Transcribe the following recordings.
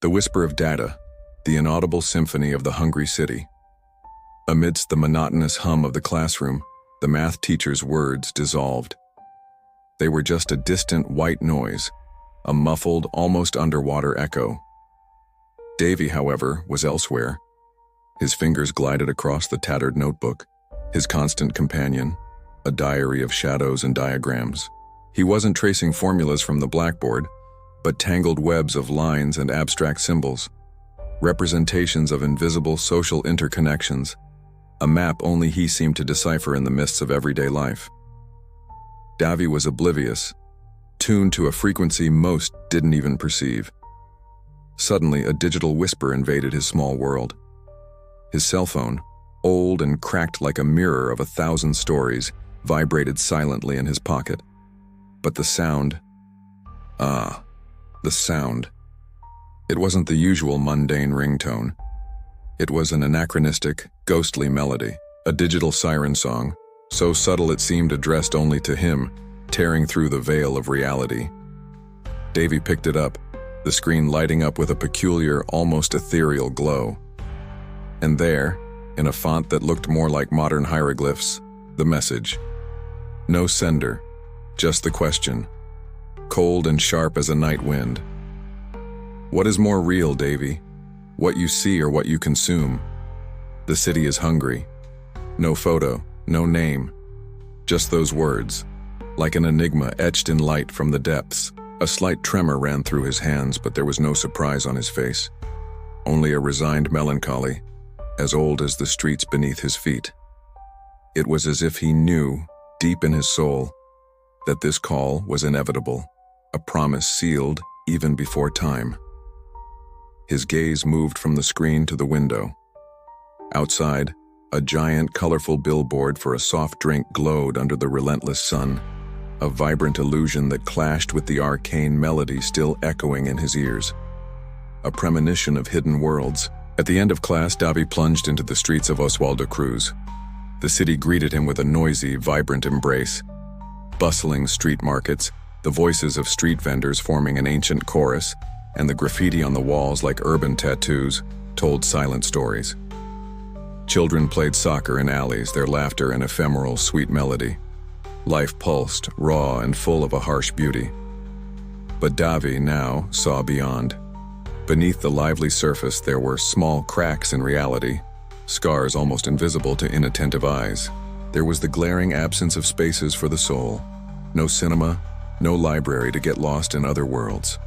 The whisper of data, the inaudible symphony of the hungry city. Amidst the monotonous hum of the classroom, the math teacher's words dissolved. They were just a distant white noise, a muffled, almost underwater echo. Davy, however, was elsewhere. His fingers glided across the tattered notebook, his constant companion, a diary of shadows and diagrams. He wasn't tracing formulas from the blackboard, but tangled webs of lines and abstract symbols, representations of invisible social interconnections, a map only he seemed to decipher in the mists of everyday life. Davy was oblivious, tuned to a frequency most didn't even perceive. Suddenly, a digital whisper invaded his small world. His cell phone, old and cracked like a mirror of 1,000 stories, vibrated silently in his pocket. But the sound... the sound. It wasn't the usual mundane ringtone. It was an anachronistic, ghostly melody, a digital siren song, so subtle it seemed addressed only to him, tearing through the veil of reality. Davy picked it up, the screen lighting up with a peculiar, almost ethereal glow. And there, in a font that looked more like modern hieroglyphs, the message. No sender, just the question, cold and sharp as a night wind. What is more real, Davy? What you see or what you consume? The city is hungry. No photo, no name. Just those words, like an enigma etched in light from the depths. A slight tremor ran through his hands, but there was no surprise on his face. Only a resigned melancholy, as old as the streets beneath his feet. It was as if he knew, deep in his soul, that this call was inevitable, a promise sealed even before time. His gaze moved from the screen to the window. Outside, a giant, colorful billboard for a soft drink glowed under the relentless sun, a vibrant illusion that clashed with the arcane melody still echoing in his ears. A premonition of hidden worlds. At the end of class, Davy plunged into the streets of Oswaldo Cruz. The city greeted him with a noisy, vibrant embrace. Bustling street markets, the voices of street vendors forming an ancient chorus, and the graffiti on the walls like urban tattoos told silent stories. Children played soccer in alleys, their laughter an ephemeral, sweet melody. Life pulsed, raw and full of a harsh beauty. But Davy now saw beyond. Beneath the lively surface there were small cracks in reality, scars almost invisible to inattentive eyes. There was the glaring absence of spaces for the soul. No cinema, no library to get lost in other worlds.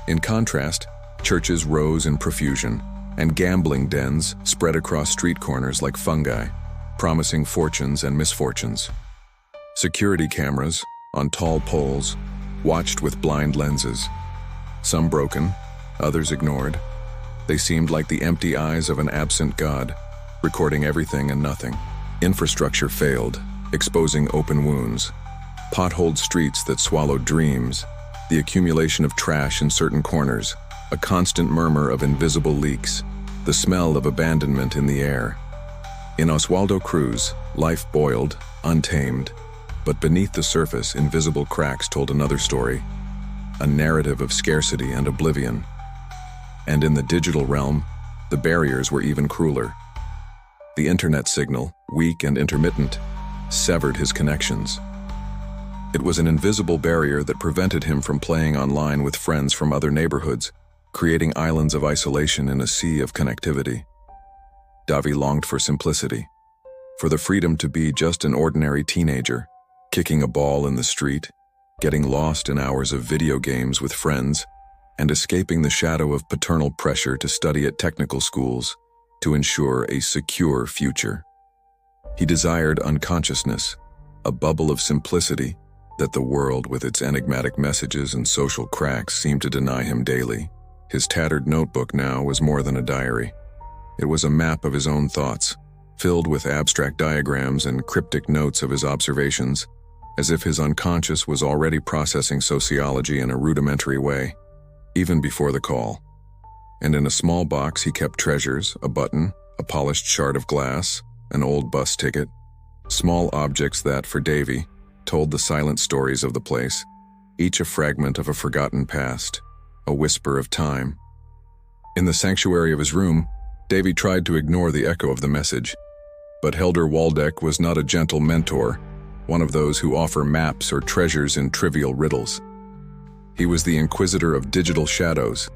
In contrast, churches rose in profusion, and gambling dens spread across street corners like fungi, promising fortunes and misfortunes. Security cameras, on tall poles, watched with blind lenses. Some broken, others ignored. They seemed like the empty eyes of an absent god, recording everything and nothing. Infrastructure failed, exposing open wounds. Potholed streets that swallowed dreams. The accumulation of trash in certain corners. A constant murmur of invisible leaks. The smell of abandonment in the air. In Oswaldo Cruz, life boiled, untamed. But beneath the surface, invisible cracks told another story. A narrative of scarcity and oblivion. And in the digital realm, the barriers were even crueler. The internet signal, weak and intermittent, severed his connections. It was an invisible barrier that prevented him from playing online with friends from other neighborhoods, creating islands of isolation in a sea of connectivity. Davy longed for simplicity, for the freedom to be just an ordinary teenager, kicking a ball in the street, getting lost in hours of video games with friends, and escaping the shadow of paternal pressure to study at technical schools to ensure a secure future. He desired unconsciousness, a bubble of simplicity that the world with its enigmatic messages and social cracks seemed to deny him daily. His tattered notebook now was more than a diary. It was a map of his own thoughts, filled with abstract diagrams and cryptic notes of his observations, as if his unconscious was already processing sociology in a rudimentary way, even before the call. And in a small box he kept treasures, a button, a polished shard of glass, an old bus ticket, small objects that, for Davy, told the silent stories of the place, each a fragment of a forgotten past, a whisper of time, In the sanctuary of his room, Davy tried to ignore the echo of the message. But Helder Waldeck was not a gentle mentor, one of those who offer maps or treasures in trivial riddles. He was the inquisitor of digital shadows,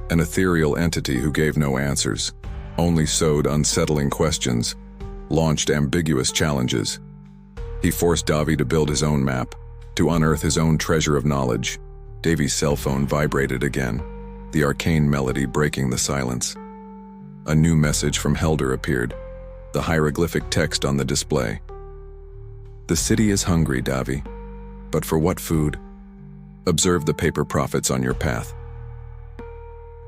an ethereal entity who gave no answers, only sowed unsettling questions, launched ambiguous challenges. He forced Davy to build his own map, to unearth his own treasure of knowledge. Davy's cell phone vibrated again, the arcane melody breaking the silence. A new message from Helder appeared, the hieroglyphic text on the display. "The city is hungry, Davy. But for what food? Observe the paper profits on your path."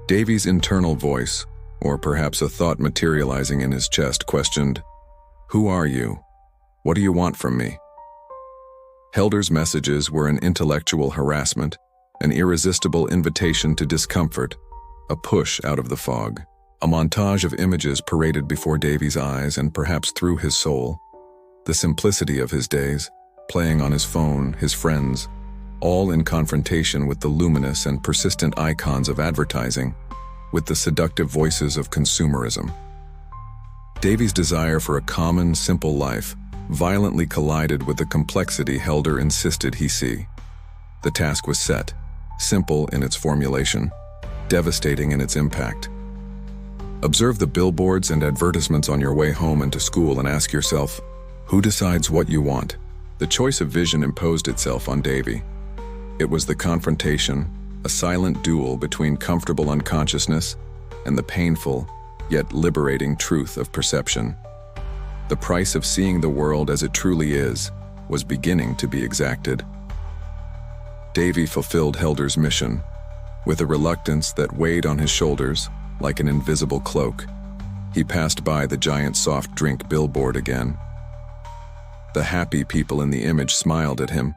Davy's internal voice, or perhaps a thought materializing in his chest, questioned, "Who are you? What do you want from me?" Helder's messages were an intellectual harassment, an irresistible invitation to discomfort, a push out of the fog. A montage of images paraded before Davy's eyes and perhaps through his soul. The simplicity of his days, playing on his phone, his friends, all in confrontation with the luminous and persistent icons of advertising, with the seductive voices of consumerism. Davy's desire for a common, simple life violently collided with the complexity Helder insisted he see. The task was set, simple in its formulation, devastating in its impact. Observe the billboards and advertisements on your way home and to school and ask yourself, who decides what you want? The choice of vision imposed itself on Davy. It was the confrontation, a silent duel between comfortable unconsciousness and the painful, yet liberating truth of perception. The price of seeing the world as it truly is was beginning to be exacted. Davy fulfilled Helder's mission, with a reluctance that weighed on his shoulders like an invisible cloak. He passed by the giant soft drink billboard again. The happy people in the image smiled at him,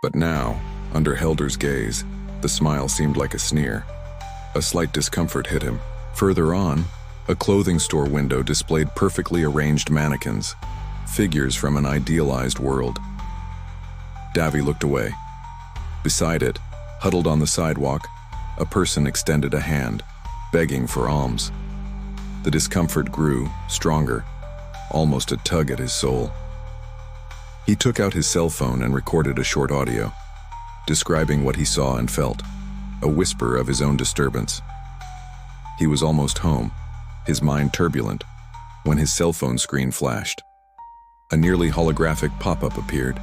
but now, under Helder's gaze, the smile seemed like a sneer. A slight discomfort hit him. Further on, a clothing store window displayed perfectly arranged mannequins, figures from an idealized world. Davy looked away. Beside it, huddled on the sidewalk, a person extended a hand, begging for alms. The discomfort grew, stronger, almost a tug at his soul. He took out his cell phone and recorded a short audio, describing what he saw and felt, a whisper of his own disturbance. He was almost home, his mind turbulent, when his cell phone screen flashed. A nearly holographic pop-up appeared.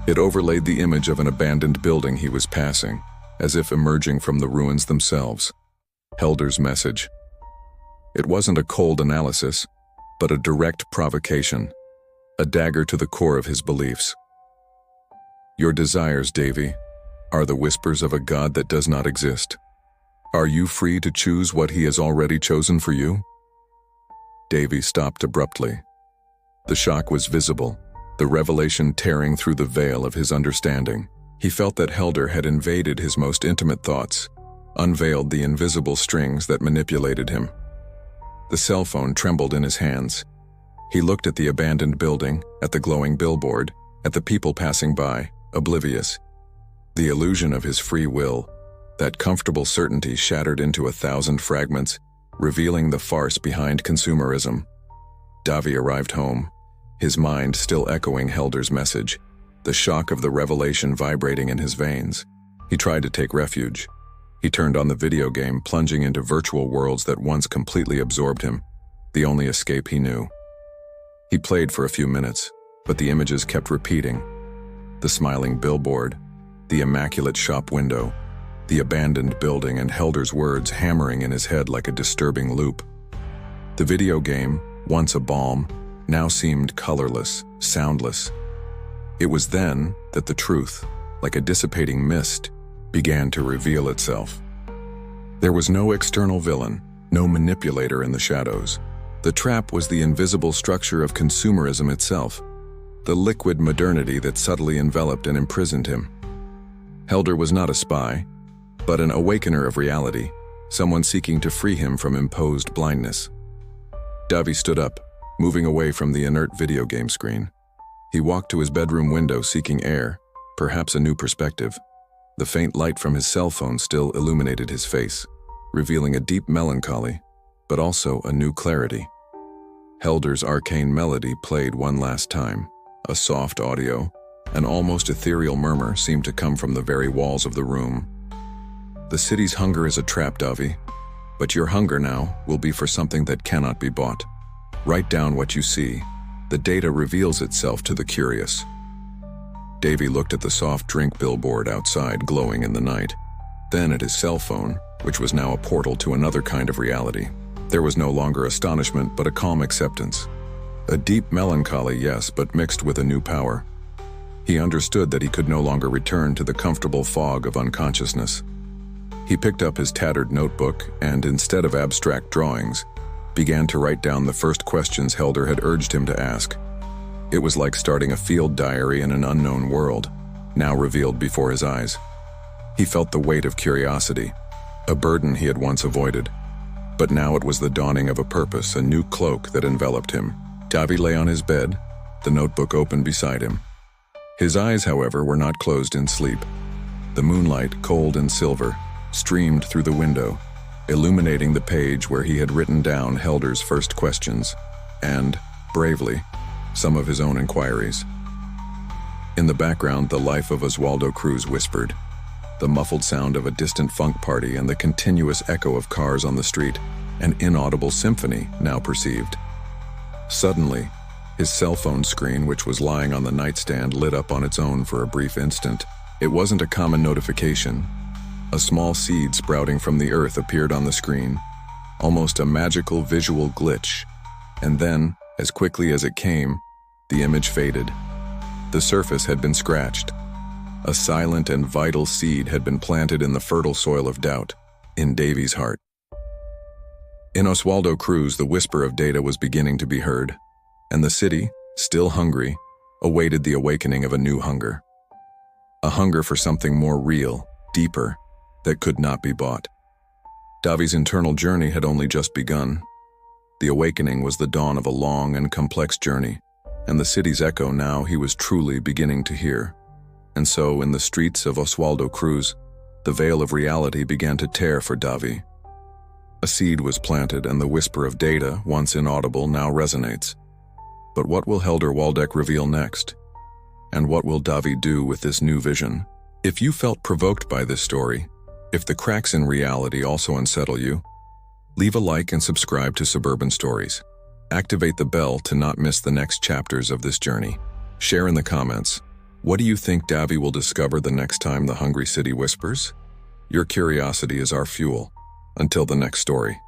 It overlaid the image of an abandoned building he was passing, as if emerging from the ruins themselves. Helder's message. It wasn't a cold analysis, but a direct provocation, a dagger to the core of his beliefs. Your desires, Davy, are the whispers of a God that does not exist. Are you free to choose what he has already chosen for you? Davy stopped abruptly. The shock was visible, the revelation tearing through the veil of his understanding. He felt that Helder had invaded his most intimate thoughts, unveiled the invisible strings that manipulated him. The cell phone trembled in his hands. He looked at the abandoned building, at the glowing billboard, at the people passing by, oblivious. The illusion of his free will, that comfortable certainty, shattered into 1,000 fragments, revealing the farce behind consumerism. Davy arrived home, his mind still echoing Helder's message, the shock of the revelation vibrating in his veins. He tried to take refuge. He turned on the video game, plunging into virtual worlds that once completely absorbed him, the only escape he knew. He played for a few minutes, but the images kept repeating. The smiling billboard, the immaculate shop window, the abandoned building, and Helder's words hammering in his head like a disturbing loop. The video game, once a balm, now seemed colorless, soundless. It was then that the truth, like a dissipating mist, began to reveal itself. There was no external villain, no manipulator in the shadows. The trap was the invisible structure of consumerism itself, the liquid modernity that subtly enveloped and imprisoned him. Helder was not a spy, but an awakener of reality, someone seeking to free him from imposed blindness. Davy stood up, moving away from the inert video game screen. He walked to his bedroom window, seeking air, perhaps a new perspective. The faint light from his cell phone still illuminated his face. revealing a deep melancholy, but also a new clarity. Helder's arcane melody played one last time. A soft audio, an almost ethereal murmur seemed to come from the very walls of the room. The city's hunger is a trap, Davi, but your hunger now will be for something that cannot be bought. Write down what you see. The data reveals itself to the curious. Davy looked at the soft drink billboard outside glowing in the night, then at his cell phone, which was now a portal to another kind of reality. There was no longer astonishment, but a calm acceptance. A deep melancholy, yes, but mixed with a new power. He understood that he could no longer return to the comfortable fog of unconsciousness. He picked up his tattered notebook and, instead of abstract drawings, began to write down the first questions Helder had urged him to ask. It was like starting a field diary in an unknown world, now revealed before his eyes. He felt the weight of curiosity, a burden he had once avoided. But now it was the dawning of a purpose, a new cloak that enveloped him. Davi lay on his bed, the notebook open beside him. His eyes, however, were not closed in sleep. The moonlight, cold and silver, streamed through the window, illuminating the page where he had written down Helder's first questions, and, bravely, some of his own inquiries. In the background, the life of Oswaldo Cruz whispered, the muffled sound of a distant funk party and the continuous echo of cars on the street, an inaudible symphony now perceived. Suddenly, his cell phone screen, which was lying on the nightstand, lit up on its own for a brief instant. It wasn't a common notification. A small seed sprouting from the earth appeared on the screen, almost a magical visual glitch, and then, as quickly as it came, the image faded. The surface had been scratched. A silent and vital seed had been planted in the fertile soil of doubt, in Davy's heart. In Oswaldo Cruz, the whisper of data was beginning to be heard, and the city, still hungry, awaited the awakening of a new hunger. A hunger for something more real, deeper, that could not be bought. Davi's internal journey had only just begun. The awakening was the dawn of a long and complex journey, and the city's echo now he was truly beginning to hear. And so, in the streets of Oswaldo Cruz, the veil of reality began to tear for Davi. A seed was planted, and the whisper of data, once inaudible, now resonates. But what will Helder Waldeck reveal next? And what will Davi do with this new vision? If you felt provoked by this story, if the cracks in reality also unsettle you, leave a like and subscribe to Suburban Stories. Activate the bell to not miss the next chapters of this journey. Share in the comments. What do you think Davi will discover the next time the hungry city whispers? Your curiosity is our fuel. Until the next story.